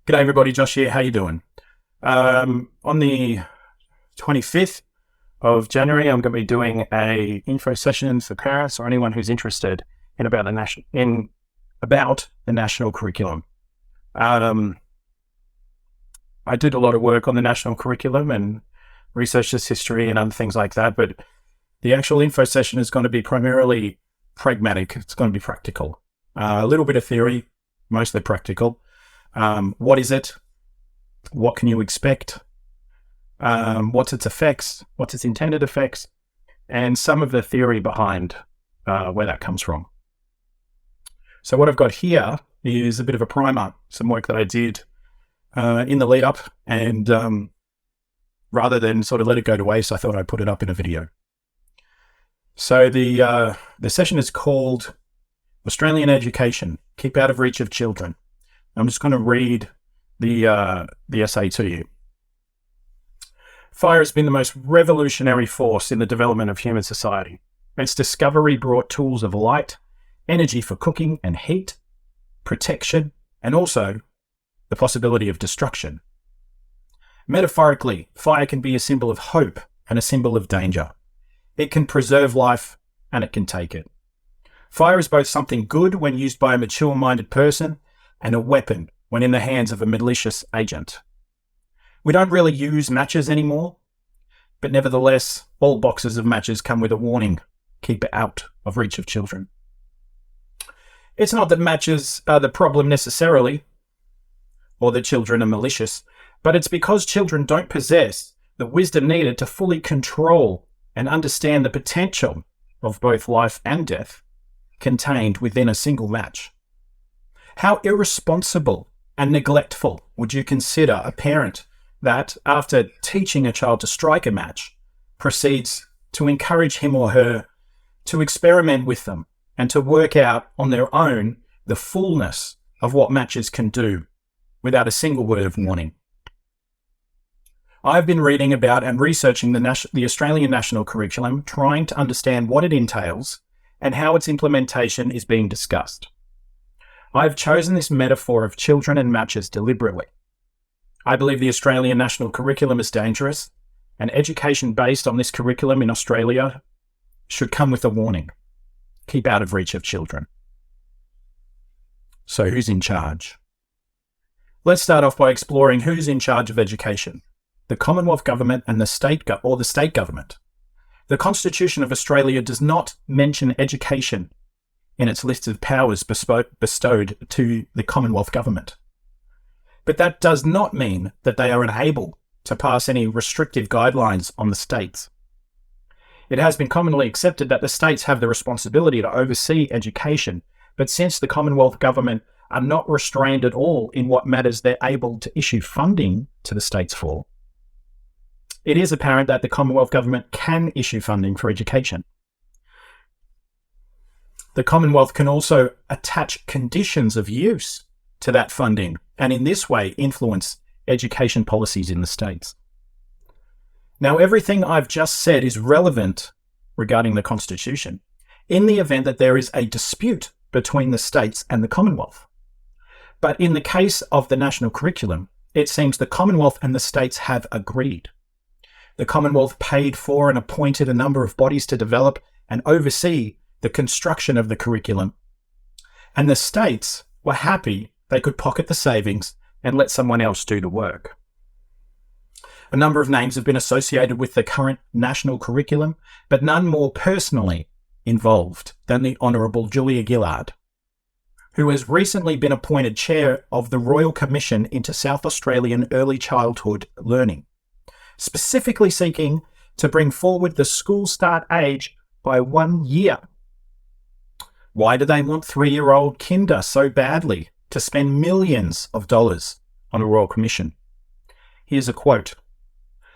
G'day everybody, Josh here. How you doing? On the 25th of January, I'm going to be doing a info session for parents or anyone who's interested in about the national curriculum. I did a lot of work on the national curriculum and researched its history and other things like that, but the actual info session is going to be primarily pragmatic. It's going to be practical. A little bit of theory, mostly practical. What is it? What can you expect? What's its effects? What's its intended effects? And some of the theory behind where that comes from. So what I've got here is a bit of a primer, some work that I did in the lead up, and rather than sort of let it go to waste, I thought I'd put it up in a video. So the session is called Australian Education, Keep Out of Reach of Children. I'm just going to read the essay to you. Fire has been the most revolutionary force in the development of human society. Its discovery brought tools of light, energy for cooking and heat, protection, and also the possibility of destruction. Metaphorically, fire can be a symbol of hope and a symbol of danger. It can preserve life and it can take it. Fire is both something good when used by a mature-minded person and a weapon when in the hands of a malicious agent. We don't really use matches anymore, but nevertheless, all boxes of matches come with a warning: keep out of reach of children. It's not that matches are the problem necessarily, or that children are malicious, but it's because children don't possess the wisdom needed to fully control and understand the potential of both life and death contained within a single match. How irresponsible and neglectful would you consider a parent that, after teaching a child to strike a match, proceeds to encourage him or her to experiment with them and to work out on their own the fullness of what matches can do without a single word of warning? I've been reading about and researching the Australian national curriculum, trying to understand what it entails and how its implementation is being discussed. I've chosen this metaphor of children and matches deliberately. I believe the Australian national curriculum is dangerous, and education based on this curriculum in Australia should come with a warning: keep out of reach of children. So who's in charge? Let's start off by exploring who's in charge of education: the Commonwealth Government and the state government. The Constitution of Australia does not mention education in its list of powers bestowed to the Commonwealth Government. But that does not mean that they are unable to pass any restrictive guidelines on the states. It has been commonly accepted that the states have the responsibility to oversee education, but since the Commonwealth Government are not restrained at all in what matters they're able to issue funding to the states for, it is apparent that the Commonwealth Government can issue funding for education. The Commonwealth can also attach conditions of use to that funding and in this way influence education policies in the states. Now, everything I've just said is relevant regarding the Constitution in the event that there is a dispute between the states and the Commonwealth. But in the case of the national curriculum, it seems the Commonwealth and the states have agreed. The Commonwealth paid for and appointed a number of bodies to develop and oversee the construction of the curriculum, and the states were happy they could pocket the savings and let someone else do the work. A number of names have been associated with the current national curriculum, but none more personally involved than the Honourable Julia Gillard, who has recently been appointed chair of the Royal Commission into South Australian Early Childhood Learning, specifically seeking to bring forward the school start age by 1 year. Why do they want 3-year-old kinder so badly to spend millions of dollars on a Royal Commission? Here's a quote.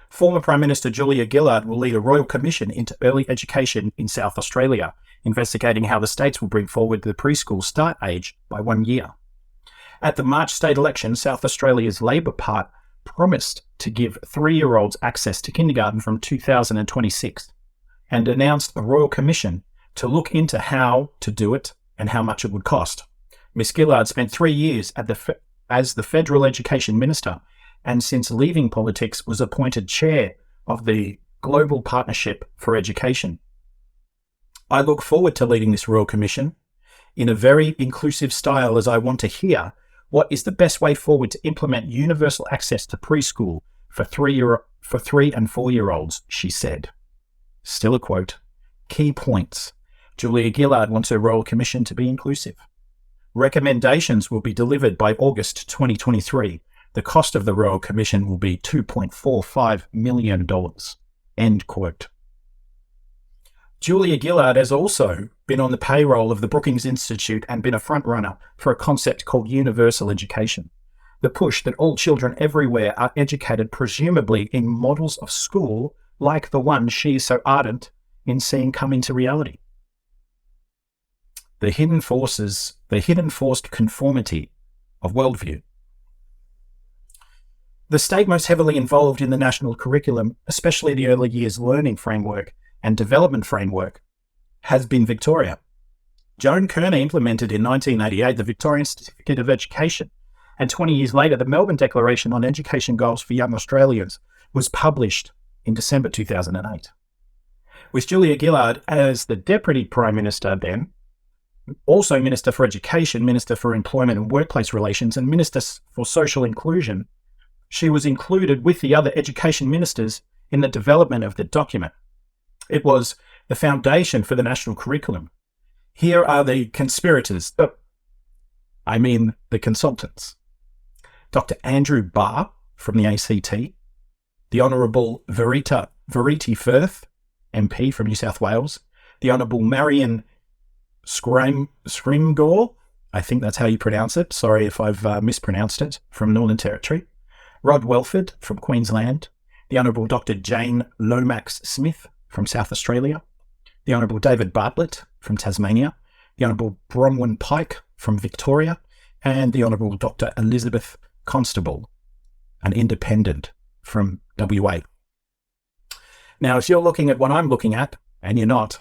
Former Prime Minister Julia Gillard will lead a Royal Commission into early education in South Australia, investigating how the states will bring forward the preschool start age by 1 year. At the March state election, South Australia's Labor Party promised to give 3-year-olds access to kindergarten from 2026 and announced a Royal Commission to look into how to do it and how much it would cost. Ms. Gillard spent 3 years as the Federal Education Minister, and since leaving politics was appointed chair of the Global Partnership for Education. I look forward to leading this Royal Commission in a very inclusive style, as I want to hear what is the best way forward to implement universal access to preschool for 3 and 4-year-olds, she said. Still a quote. Key points. Julia Gillard wants her Royal Commission to be inclusive. Recommendations will be delivered by August 2023. The cost of the Royal Commission will be $2.45 million. End quote. Julia Gillard has also been on the payroll of the Brookings Institute and been a frontrunner for a concept called universal education. The push that all children everywhere are educated presumably in models of school like the one she is so ardent in seeing come into reality. The hidden forced conformity of worldview. The state most heavily involved in the national curriculum, especially the early years learning framework and development framework, has been Victoria. Joan Kearney implemented in 1988 the Victorian Certificate of Education, and 20 years later the Melbourne Declaration on Education Goals for Young Australians was published in December 2008. With Julia Gillard as the Deputy Prime Minister then, also Minister for Education, Minister for Employment and Workplace Relations, and Minister for Social Inclusion, she was included with the other education ministers in the development of the document. It was the foundation for the national curriculum. Here are the conspirators. The consultants. Dr. Andrew Barr from the ACT, the Honourable Verity Firth, MP from New South Wales, the Honourable Marion Scrimgeour, I think that's how you pronounce it, sorry if I've mispronounced it, from Northern Territory, Rod Welford from Queensland, the Honourable Dr. Jane Lomax Smith from South Australia, the Honourable David Bartlett from Tasmania, the Honourable Bronwyn Pike from Victoria, and the Honourable Dr. Elizabeth Constable, an independent from WA. Now, if you're looking at what I'm looking at, and you're not,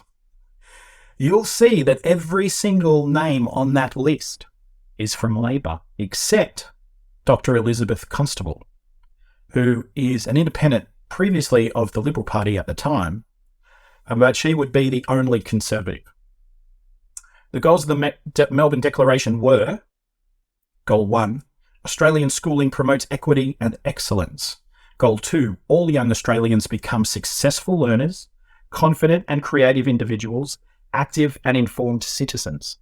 you'll see that every single name on that list is from Labor, except Dr. Elizabeth Constable, who is an independent previously of the Liberal Party at the time, but she would be the only Conservative. The goals of the Melbourne Declaration were: Goal 1, Australian schooling promotes equity and excellence. Goal 2, all young Australians become successful learners, confident and creative individuals, active and informed citizens.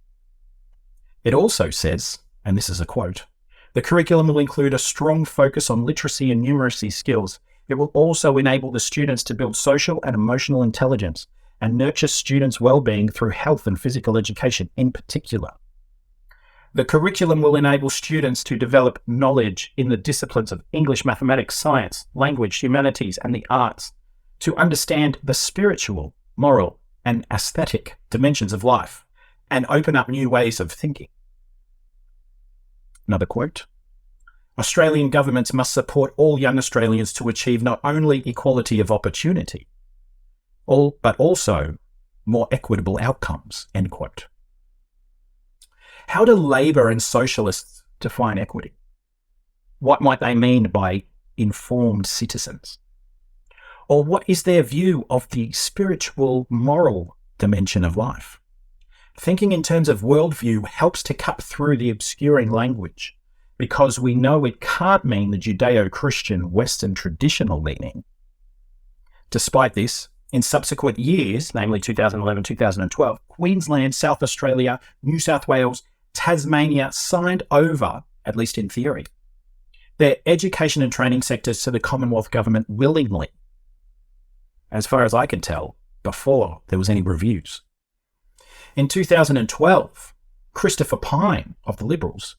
It also says, and this is a quote, the curriculum will include a strong focus on literacy and numeracy skills. It will also enable the students to build social and emotional intelligence and nurture students' well-being through health and physical education in particular. The curriculum will enable students to develop knowledge in the disciplines of English, mathematics, science, language, humanities, and the arts, to understand the spiritual, moral, and aesthetic dimensions of life, and open up new ways of thinking. Another quote, Australian governments must support all young Australians to achieve not only equality of opportunity, but also more equitable outcomes, end quote. How do Labor and Socialists define equity? What might they mean by informed citizens? Or what is their view of the spiritual, moral dimension of life? Thinking in terms of worldview helps to cut through the obscuring language, because we know it can't mean the Judeo-Christian Western traditional meaning. Despite this, in subsequent years, namely 2011-2012, Queensland, South Australia, New South Wales, Tasmania signed over, at least in theory, their education and training sectors to the Commonwealth Government willingly, as far as I can tell, before there was any reviews. In 2012, Christopher Pyne of the Liberals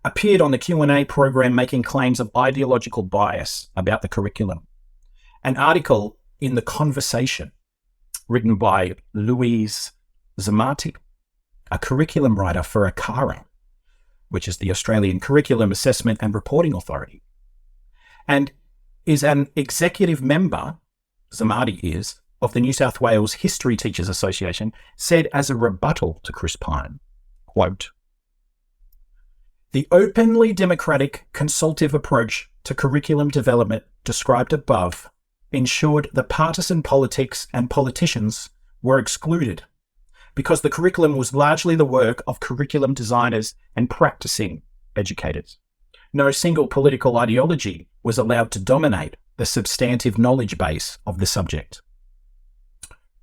appeared on the Q&A program making claims of ideological bias about the curriculum. An article in The Conversation, written by Louise Zamati, a curriculum writer for ACARA, which is the Australian Curriculum Assessment and Reporting Authority, and is an executive member, Zamati is, of the New South Wales History Teachers Association, said as a rebuttal to Chris Pyne, quote, The openly democratic, consultative approach to curriculum development described above ensured that partisan politics and politicians were excluded because the curriculum was largely the work of curriculum designers and practicing educators. No single political ideology was allowed to dominate the substantive knowledge base of the subject.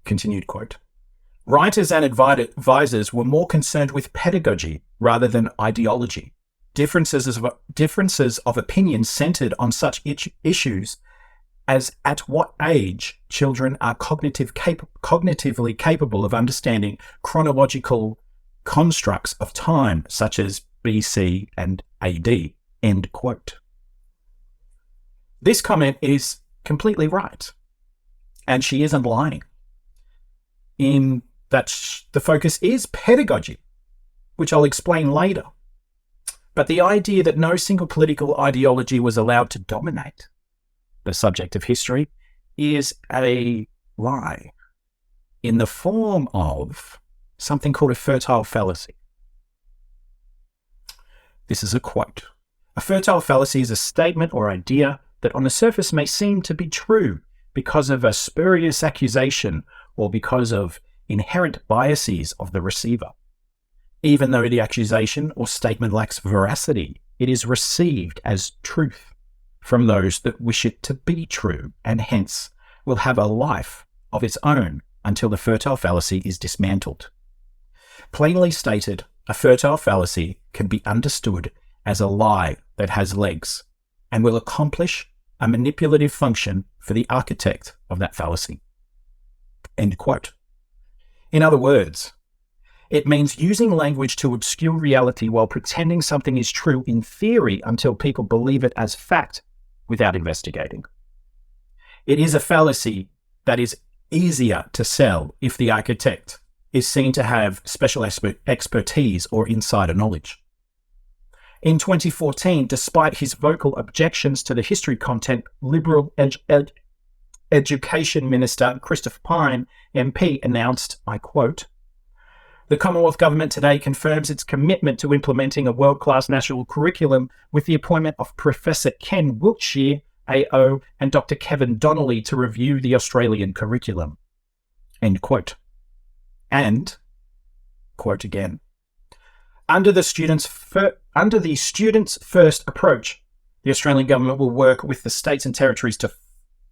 Continued quote. Writers and advisors were more concerned with pedagogy rather than ideology. Differences of opinion centered on such issues as at what age children are cognitively capable of understanding chronological constructs of time, such as BC and AD. End quote. This comment is completely right, and she isn't lying. In that the focus is pedagogy, which I'll explain later. But the idea that no single political ideology was allowed to dominate the subject of history is a lie in the form of something called a fertile fallacy. This is a quote. A fertile fallacy is a statement or idea that on the surface may seem to be true because of a spurious accusation or because of inherent biases of the receiver. Even though the accusation or statement lacks veracity, it is received as truth from those that wish it to be true, and hence will have a life of its own until the fertile fallacy is dismantled. Plainly stated, a fertile fallacy can be understood as a lie that has legs and will accomplish a manipulative function for the architect of that fallacy. End quote. In other words, it means using language to obscure reality while pretending something is true in theory until people believe it as fact without investigating. It is a fallacy that is easier to sell if the architect is seen to have special expertise or insider knowledge. In 2014, despite his vocal objections to the history content, Liberal Education Minister Christopher Pyne, MP, announced, I quote, "The Commonwealth Government today confirms its commitment to implementing a world-class national curriculum with the appointment of Professor Ken Wiltshire, AO, and Dr. Kevin Donnelly to review the Australian curriculum." End quote. And, quote again, Under the students' first approach, the Australian Government will work with the states and territories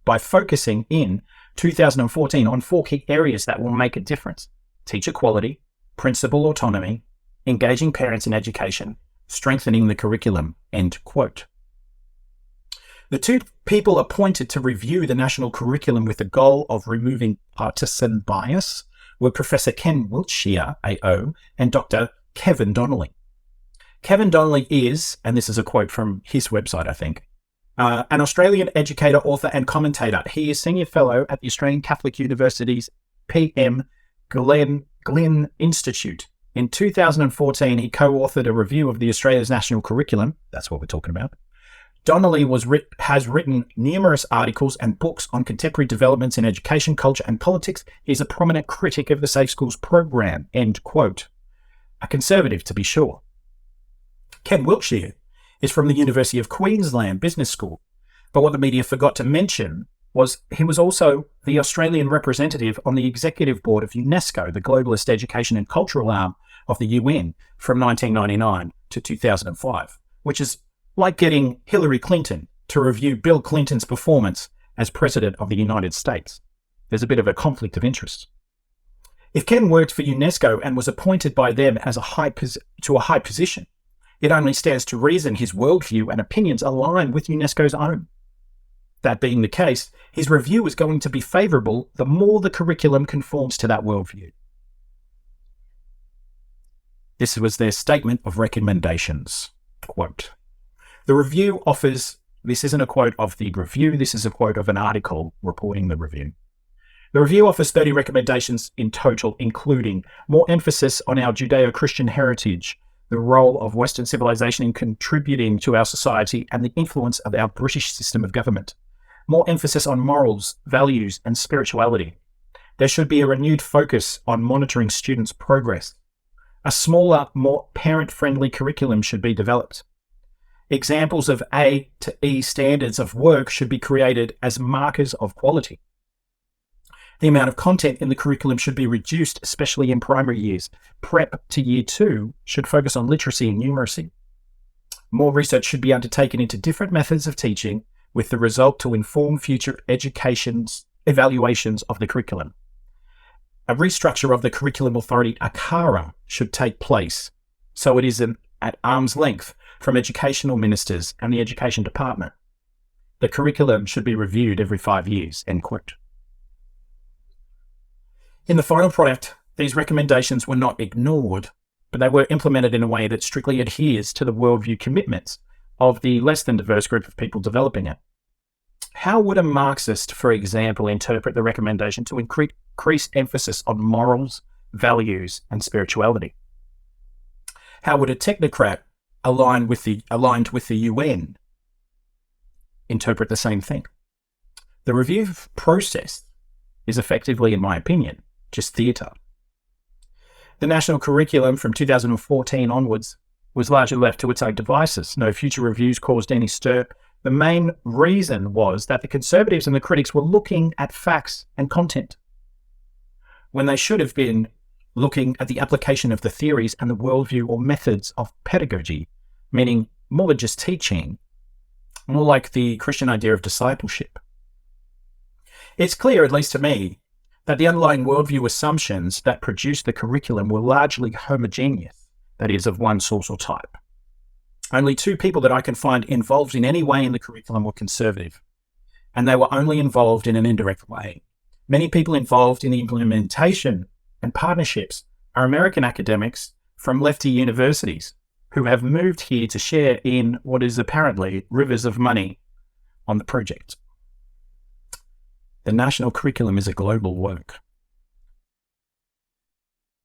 by focusing in 2014 on 4 key areas that will make a difference: teacher quality, principal autonomy, engaging parents in education, strengthening the curriculum. End quote. The 2 people appointed to review the national curriculum with the goal of removing partisan bias were Professor Ken Wiltshire, AO, and Dr. Kevin Donnelly. Kevin Donnelly is, and this is a quote from his website, I think, an Australian educator, author, and commentator. He is Senior Fellow at the Australian Catholic University's P.M. Glenn Institute. In 2014, he co-authored a review of the Australia's national curriculum. That's what we're talking about. Donnelly has written numerous articles and books on contemporary developments in education, culture, and politics. He's a prominent critic of the Safe Schools program. End quote. A conservative, to be sure. Ken Wiltshire is from the University of Queensland Business School, but what the media forgot to mention was he was also the Australian representative on the executive board of UNESCO, the globalist education and cultural arm of the UN, from 1999 to 2005, which is like getting Hillary Clinton to review Bill Clinton's performance as President of the United States. There's a bit of a conflict of interest. If Ken worked for UNESCO and was appointed by them as to a high position, it only stands to reason his worldview and opinions align with UNESCO's own. That being the case, his review is going to be favourable the more the curriculum conforms to that worldview. This was their statement of recommendations. Quote, "The review offers," this isn't a quote of the review, this is a quote of an article reporting the review. "The review offers 30 recommendations in total, including more emphasis on our Judeo-Christian heritage, the role of Western civilization in contributing to our society, and the influence of our British system of government. More emphasis on morals, values, and spirituality. There should be a renewed focus on monitoring students' progress. A smaller, more parent-friendly curriculum should be developed. Examples of A to E standards of work should be created as markers of quality. The amount of content in the curriculum should be reduced, especially in primary years. Prep to Year 2 should focus on literacy and numeracy. More research should be undertaken into different methods of teaching with the result to inform future education's evaluations of the curriculum. A restructure of the Curriculum Authority, ACARA, should take place so it is at arm's length from educational ministers and the Education Department. The curriculum should be reviewed every 5 years, end quote. In the final product, these recommendations were not ignored, but they were implemented in a way that strictly adheres to the worldview commitments of the less than diverse group of people developing it. How would a Marxist, for example, interpret the recommendation to increase emphasis on morals, values, and spirituality? How would a technocrat aligned with the UN interpret the same thing? The review process is effectively, in my opinion, just theatre. The national curriculum from 2014 onwards was largely left to its own devices. No future reviews caused any stir. The main reason was that the conservatives and the critics were looking at facts and content when they should have been looking at the application of the theories and the worldview or methods of pedagogy, meaning more than just teaching, more like the Christian idea of discipleship. It's clear, at least to me, that the underlying worldview assumptions that produced the curriculum were largely homogeneous, that is, of one source or type. Only 2 people that I can find involved in any way in the curriculum were conservative, and they were only involved in an indirect way. Many people involved in the implementation and partnerships are American academics from lefty universities who have moved here to share in what is apparently rivers of money on the project. The national curriculum is a global work.